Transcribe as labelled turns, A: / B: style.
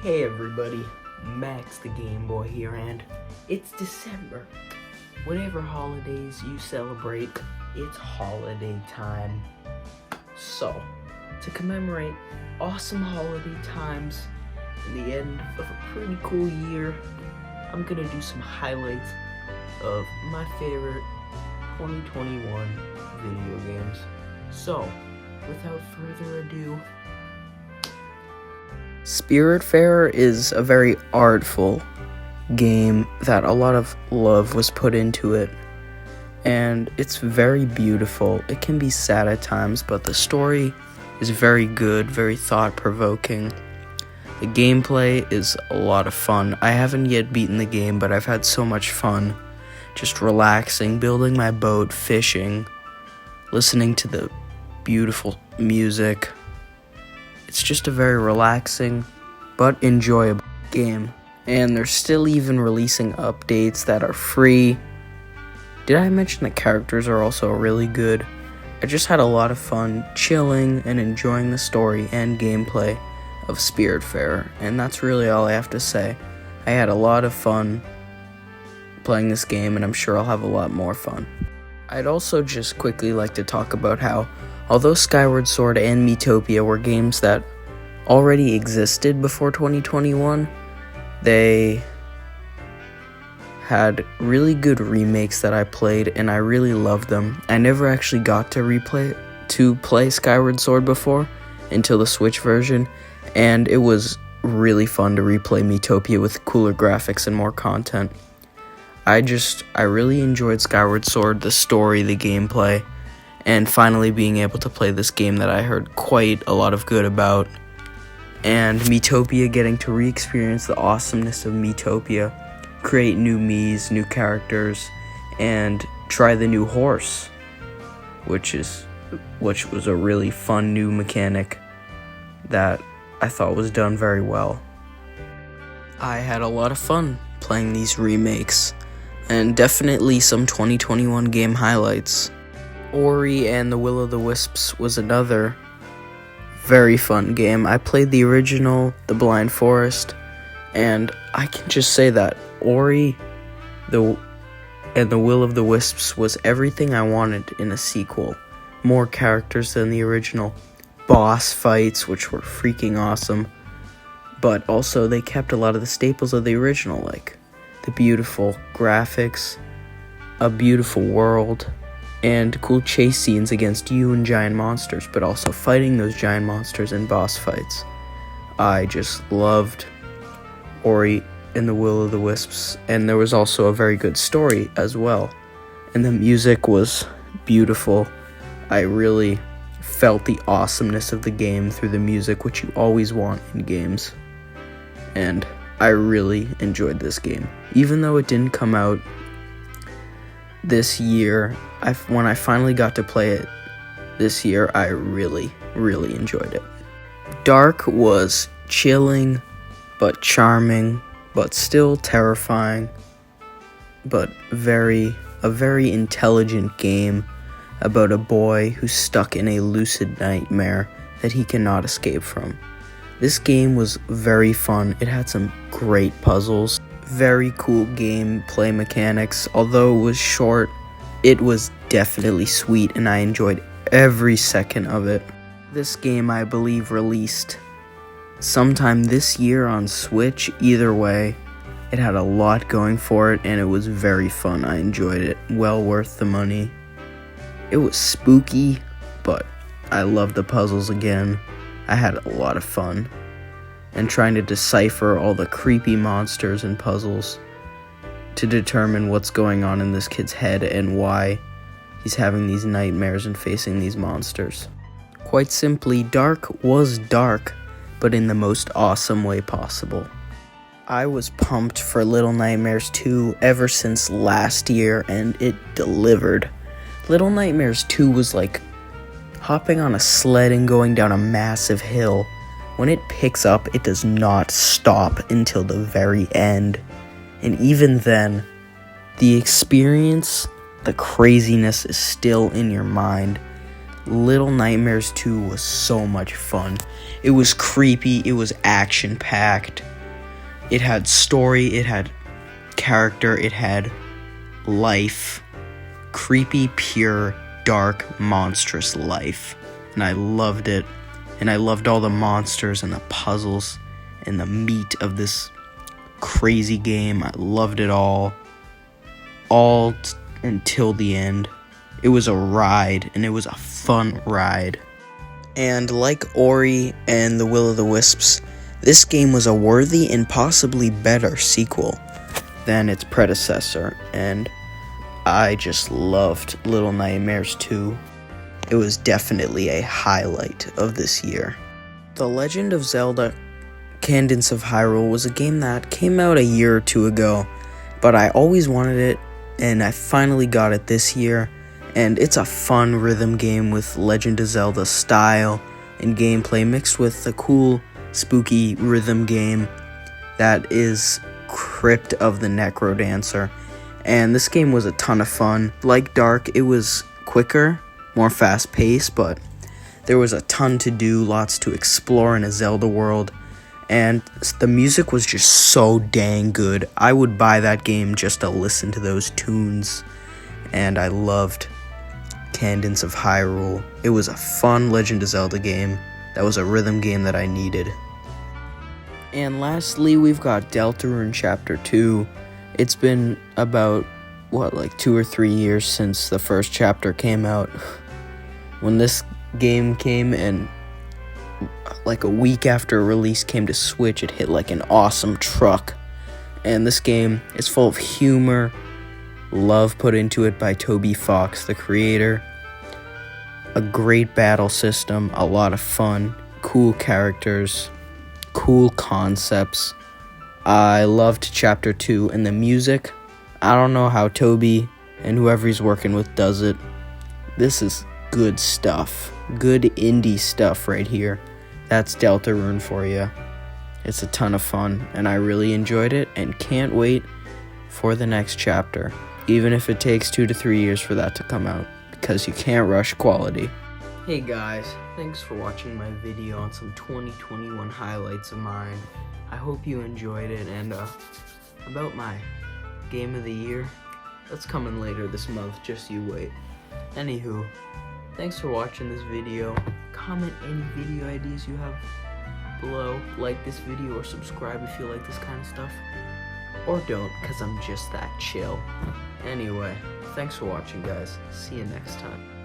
A: Hey everybody, Max the Game Boy here, and it's December. Whatever holidays you celebrate, it's holiday time. So, to commemorate awesome holiday times and the end of a pretty cool year, I'm gonna do some highlights of my favorite 2021 video games. So, without further ado, Spiritfarer is a very artful game that a lot of love was put into it, and it's very beautiful. It can be sad at times, but the story is very good, very thought-provoking. The gameplay is a lot of fun. I haven't yet beaten the game, but I've had so much fun just relaxing, building my boat, fishing, listening to the beautiful music. It's just a very relaxing but enjoyable game. And they're still even releasing updates that are free. Did I mention the characters are also really good? I just had a lot of fun chilling and enjoying the story and gameplay of Spiritfarer. And that's really all I have to say. I had a lot of fun playing this game, and I'm sure I'll have a lot more fun. I'd also just quickly like to talk about how, although Skyward Sword and Miitopia were games that already existed before 2021, they had really good remakes that I played, and I really loved them. I never actually got to play Skyward Sword before until the Switch version, and it was really fun to replay Miitopia with cooler graphics and more content. I really enjoyed Skyward Sword, the story, the gameplay, and finally being able to play this game that I heard quite a lot of good about. And Miitopia, getting to re-experience the awesomeness of Miitopia, create new Miis, new characters, and try the new horse, which was a really fun new mechanic that I thought was done very well. I had a lot of fun playing these remakes, and definitely some 2021 game highlights. Ori and The Will of the Wisps was another very fun game. I played the original, The Blind Forest, and I can just say that Ori and The Will of the Wisps was everything I wanted in a sequel. More characters than the original, boss fights, which were freaking awesome, but also they kept a lot of the staples of the original, like the beautiful graphics, a beautiful world, and cool chase scenes against you and giant monsters, but also fighting those giant monsters in boss fights. I just loved Ori and The Will of the Wisps, and there was also a very good story as well, and the music was beautiful. I really felt the awesomeness of the game through the music, which you always want in games, and I really enjoyed this game. Even though it didn't come out this year, when I finally got to play it this year, I really, really enjoyed it. Darq was chilling, but charming, but still terrifying, but a very intelligent game about a boy who's stuck in a lucid nightmare that he cannot escape from. This game was very fun. It had some great puzzles, very cool gameplay mechanics. Although it was short, it was definitely sweet, and I enjoyed every second of it. This game, I believe, released sometime this year on Switch. Either way, it had a lot going for it, and it was very fun. I enjoyed it. Well worth the money. It was spooky, but I loved the puzzles again. I had a lot of fun, and trying to decipher all the creepy monsters and puzzles to determine what's going on in this kid's head and why he's having these nightmares and facing these monsters. Quite simply, Darq was dark, but in the most awesome way possible. I was pumped for Little Nightmares 2 ever since last year, and it delivered. Little Nightmares 2 was like hopping on a sled and going down a massive hill. When it picks up, it does not stop until the very end. And even then, the experience, the craziness is still in your mind. Little Nightmares 2 was so much fun. It was creepy, it was action-packed, It had story, it had character, it had life. Creepy, pure, dark, monstrous life. And I loved it. And I loved all the monsters and the puzzles and the meat of this crazy game. I loved it all until the end. It was a ride, and it was a fun ride. And like Ori and The Will of the Wisps, this game was a worthy and possibly better sequel than its predecessor, and I just loved Little Nightmares 2. It was definitely a highlight of this year. The Legend of Zelda Candance of Hyrule was a game that came out a year or two ago, but I always wanted it, and I finally got it this year. And it's a fun rhythm game with Legend of Zelda style and gameplay mixed with the cool, spooky rhythm game that is Crypt of the Necrodancer. And this game was a ton of fun. Like Darq, it was quicker, more fast-paced, but there was a ton to do, lots to explore in a Zelda world. And the music was just so dang good. I would buy that game just to listen to those tunes. And I loved Candance of Hyrule. It was a fun Legend of Zelda game. That was a rhythm game that I needed. And lastly, we've got Deltarune Chapter 2. It's been about, 2 or 3 years since the first chapter came out. When this game came, and like a week after release came to Switch, it hit like an awesome truck. And this game is full of humor, love put into it by Toby Fox, the creator. A great battle system, a lot of fun, cool characters, cool concepts. I loved Chapter 2, and the music, I don't know how Toby and whoever he's working with does it. This is good stuff. Good indie stuff right here. That's Deltarune for you. It's a ton of fun, and I really enjoyed it, and can't wait for the next chapter. Even if it takes 2 to 3 years for that to come out, because you can't rush quality. Hey guys, thanks for watching my video on some 2021 highlights of mine. I hope you enjoyed it, and about my game of the year, that's coming later this month, just you wait. Anywho, thanks for watching this video. Comment any video ideas you have below, like this video, or subscribe if you like this kind of stuff. Or don't, because I'm just that chill. Anyway, thanks for watching, guys. See you next time.